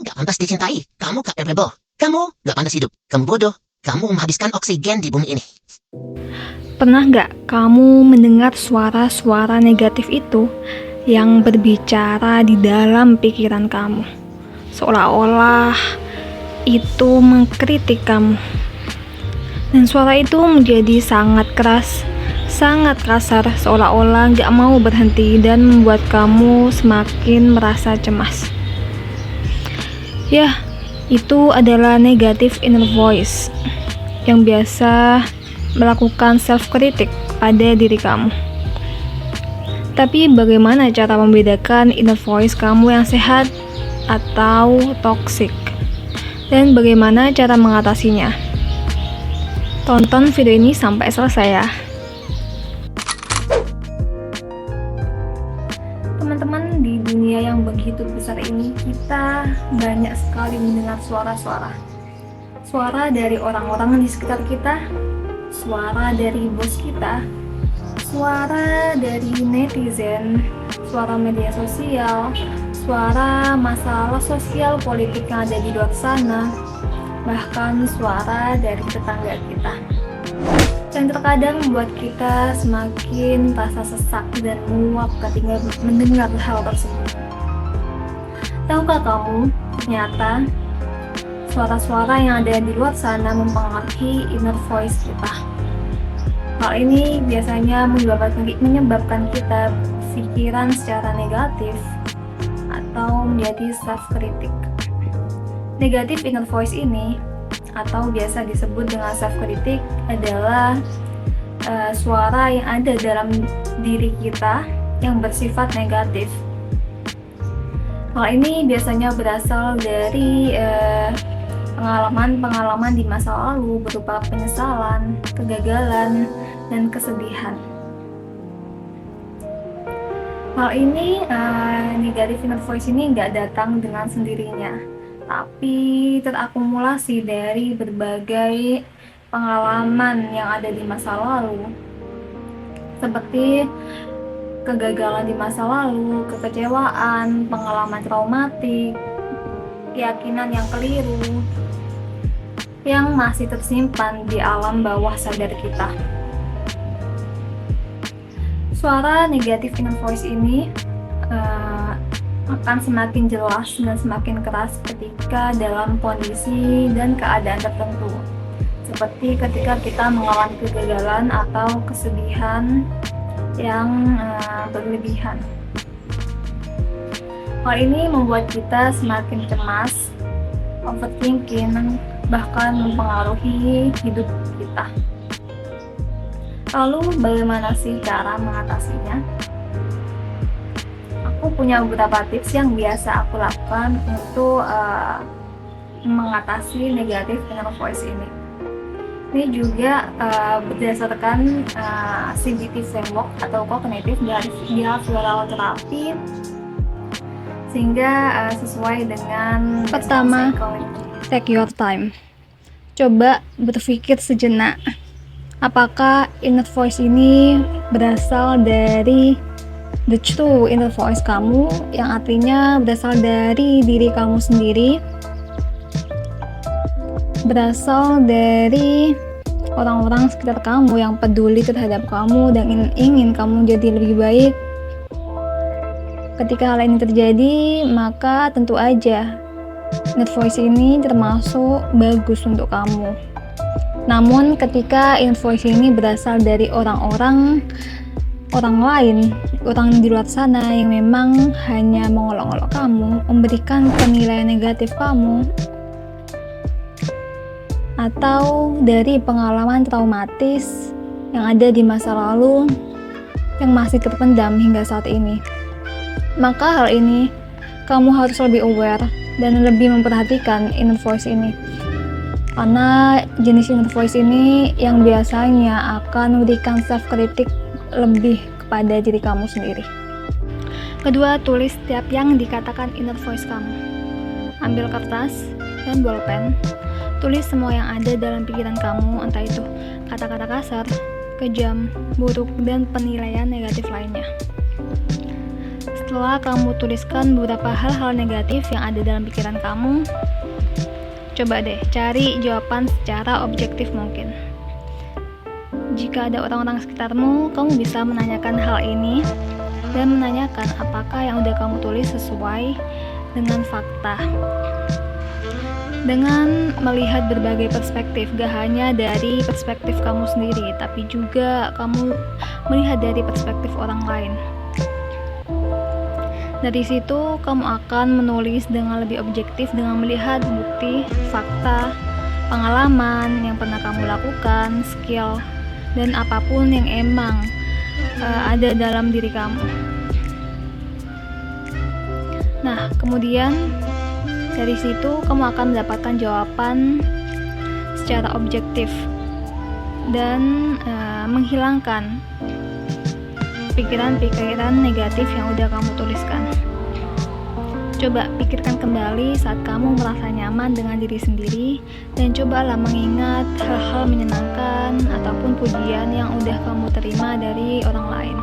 gak pantas dicintai. Kamu capable. Kamu gak pantas hidup. Kamu bodoh. Kamu menghabiskan oksigen di bumi ini. Pernah nggak kamu mendengar suara-suara negatif itu yang berbicara di dalam pikiran kamu? Seolah-olah itu mengkritik kamu. Dan suara itu menjadi sangat keras, sangat kasar, seolah-olah nggak mau berhenti dan membuat kamu semakin merasa cemas. Ya, itu adalah negative inner voice yang biasa melakukan self-kritik pada diri kamu. Tapi bagaimana cara membedakan inner voice kamu yang sehat atau toxic? Dan bagaimana cara mengatasinya? Tonton video ini sampai selesai ya. Teman-teman, di dunia yang begitu besar ini kita banyak sekali mendengar suara-suara. Suara dari orang-orang di sekitar kita, suara dari bos kita, suara dari netizen, suara media sosial, suara masalah sosial politik yang ada di luar sana, bahkan suara dari tetangga kita. Dan terkadang membuat kita semakin rasa sesak dan muak ketika mendengar hal tersebut. Tahukah kamu, ternyata suara-suara yang ada di luar sana mempengaruhi inner voice kita. Hal ini biasanya menyebabkan kita pikiran secara negatif atau menjadi self-kritik. Negative inner voice ini atau biasa disebut dengan self-kritik adalah suara yang ada dalam diri kita yang bersifat negatif. Hal ini biasanya berasal dari pengalaman di masa lalu berupa penyesalan, kegagalan, dan kesedihan. Hal ini, negative inner voice ini nggak datang dengan sendirinya, tapi terakumulasi dari berbagai pengalaman yang ada di masa lalu, seperti kegagalan di masa lalu, kekecewaan, pengalaman traumatik, keyakinan yang keliru, yang masih tersimpan di alam bawah sadar kita. Suara negative inner voice ini akan semakin jelas dan semakin keras ketika dalam kondisi dan keadaan tertentu, seperti ketika kita mengalami kegagalan atau kesedihan yang berlebihan. Hal ini membuat kita semakin cemas, overthinking, bahkan mempengaruhi hidup kita. Lalu bagaimana sih cara mengatasinya? Aku punya beberapa tips yang biasa aku lakukan untuk mengatasi negative inner voice ini. Ini juga berdasarkan CBT framework atau cognitive behavioral therapy, sehingga sesuai dengan Pertama, take your time. Coba berpikir sejenak. Apakah inner voice ini berasal dari the true inner voice kamu, yang artinya berasal dari diri kamu sendiri, berasal dari orang-orang sekitar kamu yang peduli terhadap kamu dan ingin kamu jadi lebih baik. Ketika hal ini terjadi, maka tentu aja inner voice ini termasuk bagus untuk kamu. Namun ketika inner voice ini berasal dari orang lain, orang di luar sana yang memang hanya mengolok-olok kamu, memberikan penilaian negatif kamu, atau dari pengalaman traumatis yang ada di masa lalu yang masih terpendam hingga saat ini, maka hal ini kamu harus lebih aware dan lebih memperhatikan inner voice ini, karena jenis inner voice ini yang biasanya akan memberikan self-kritik lebih kepada diri kamu sendiri. Kedua, tulis setiap yang dikatakan inner voice kamu. Ambil kertas dan bolpen, tulis semua yang ada dalam pikiran kamu, entah itu kata-kata kasar, kejam, buruk, dan penilaian negatif lainnya. Setelah kamu tuliskan beberapa hal-hal negatif yang ada dalam pikiran kamu, coba deh cari jawaban secara objektif mungkin. Jika ada orang-orang sekitarmu, kamu bisa menanyakan hal ini dan menanyakan apakah yang udah kamu tulis sesuai dengan fakta. Dengan melihat berbagai perspektif, gak hanya dari perspektif kamu sendiri, tapi juga kamu melihat dari perspektif orang lain. Dari situ kamu akan menulis dengan lebih objektif dengan melihat bukti, fakta, pengalaman yang pernah kamu lakukan, skill, dan apapun yang emang ada dalam diri kamu. Nah, kemudian dari situ kamu akan mendapatkan jawaban secara objektif dan menghilangkan pikiran-pikiran negatif yang udah kamu tuliskan. Coba pikirkan kembali saat kamu merasa nyaman dengan diri sendiri dan cobalah mengingat hal-hal menyenangkan ataupun pujian yang udah kamu terima dari orang lain.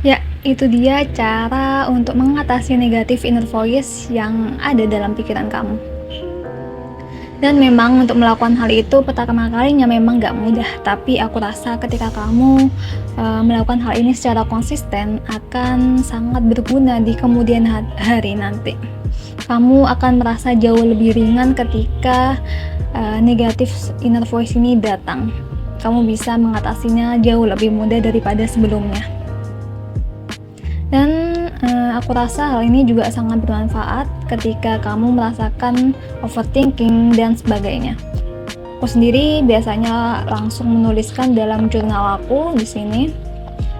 Ya, itu dia cara untuk mengatasi negatif inner voice yang ada dalam pikiran kamu. Dan memang untuk melakukan hal itu pertama kalinya memang gak mudah, tapi aku rasa ketika kamu melakukan hal ini secara konsisten akan sangat berguna di kemudian hari nanti. Kamu akan merasa jauh lebih ringan ketika negatif inner voice ini datang. Kamu bisa mengatasinya jauh lebih mudah daripada sebelumnya. Dan aku rasa hal ini juga sangat bermanfaat ketika kamu merasakan overthinking dan sebagainya. Aku sendiri biasanya langsung menuliskan dalam jurnal aku di sini.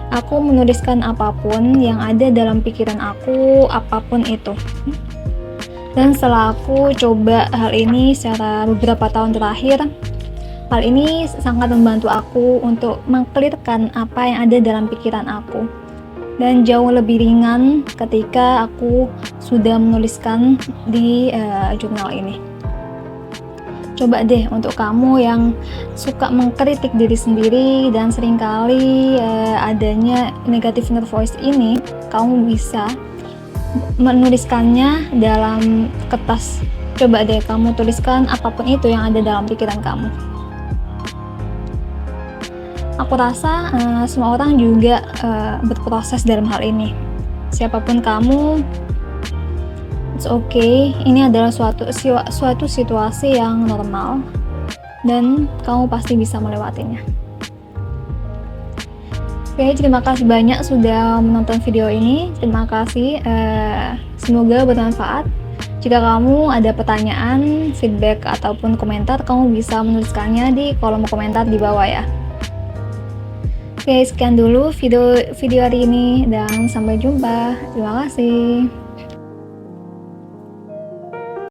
Aku menuliskan apapun yang ada dalam pikiran aku, apapun itu. Dan setelah aku coba hal ini secara beberapa tahun terakhir, hal ini sangat membantu aku untuk mengklirkan apa yang ada dalam pikiran aku. Dan jauh lebih ringan ketika aku sudah menuliskan di jurnal ini. Coba deh untuk kamu yang suka mengkritik diri sendiri dan seringkali adanya negative inner voice ini, kamu bisa menuliskannya dalam kertas. Coba deh kamu tuliskan apapun itu yang ada dalam pikiran kamu. Aku rasa semua orang juga berproses dalam hal ini. Siapapun kamu, it's okay. Ini adalah suatu situasi yang normal dan kamu pasti bisa melewatinya. Oke, terima kasih banyak sudah menonton video ini. Terima kasih. Semoga bermanfaat. Jika kamu ada pertanyaan, feedback ataupun komentar, kamu bisa menuliskannya di kolom komentar di bawah ya. Oke, sekian dulu video hari ini dan sampai jumpa. Terima kasih.